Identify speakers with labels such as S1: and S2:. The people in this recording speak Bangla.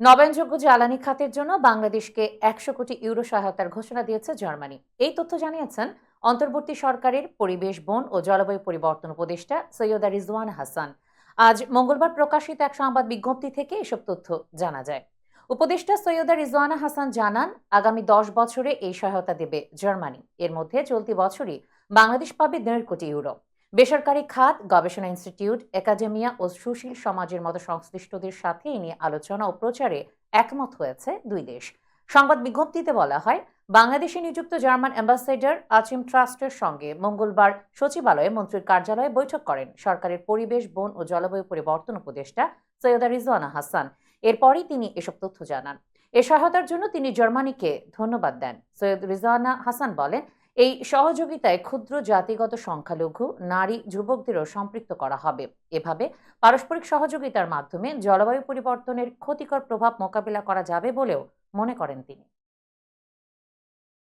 S1: নবায়নযোগ্য জ্বালানি খাতের জন্য বাংলাদেশকে ১০০ কোটি ইউরো সহায়তার ঘোষণা দিয়েছে জার্মানি। এই তথ্য জানিয়েছেন অন্তর্বর্তী সরকারের পরিবেশ, বন ও জলবায়ু পরিবর্তন উপদেষ্টা সৈয়দা রিজওয়ানা হাসান। আজ মঙ্গলবার প্রকাশিত এক সংবাদ বিজ্ঞপ্তি থেকে এসব তথ্য জানা যায়। উপদেষ্টা সৈয়দা রিজওয়ানা হাসান জানান, আগামী ১০ বছরে এই সহায়তা দেবে জার্মানি। এর মধ্যে চলতি বছরই বাংলাদেশ পাবে ১.৫ কোটি ইউরো। বেসরকারি খাত, গবেষণা ইনস্টিটিউট, একাডেমিয়া ও সুশীল সমাজের মতো সংশ্লিষ্টদের সাথে এ নিয়ে আলোচনা ও প্রচারে একমত হয়েছে দুই দেশ। সংবাদ বিজ্ঞপ্তিতে বলা হয়, বাংলাদেশে নিযুক্ত জার্মান অ্যাম্বাসেডর আচিম ট্রাস্টের সঙ্গে মঙ্গলবার সচিবালয়ে মন্ত্রীর কার্যালয়ে বৈঠক করেন সরকারের পরিবেশ, বন ও জলবায়ু পরিবর্তন উপদেষ্টা সৈয়দা রিজওয়ানা হাসান। এরপরই তিনি এসব তথ্য জানান। এ সহায়তার জন্য তিনি জার্মানিকে ধন্যবাদ দেন। সৈয়দ রিজওয়ানা হাসান বলেন, এই সহযোগিতায় ক্ষুদ্র জাতিগত সংখ্যালঘু, নারী, যুবকদেরও সম্পৃক্ত করা হবে। এভাবে পারস্পরিক সহযোগিতার মাধ্যমে জলবায়ু পরিবর্তনের ক্ষতিকর প্রভাব মোকাবিলা করা যাবে বলেও মনে করেন তিনি।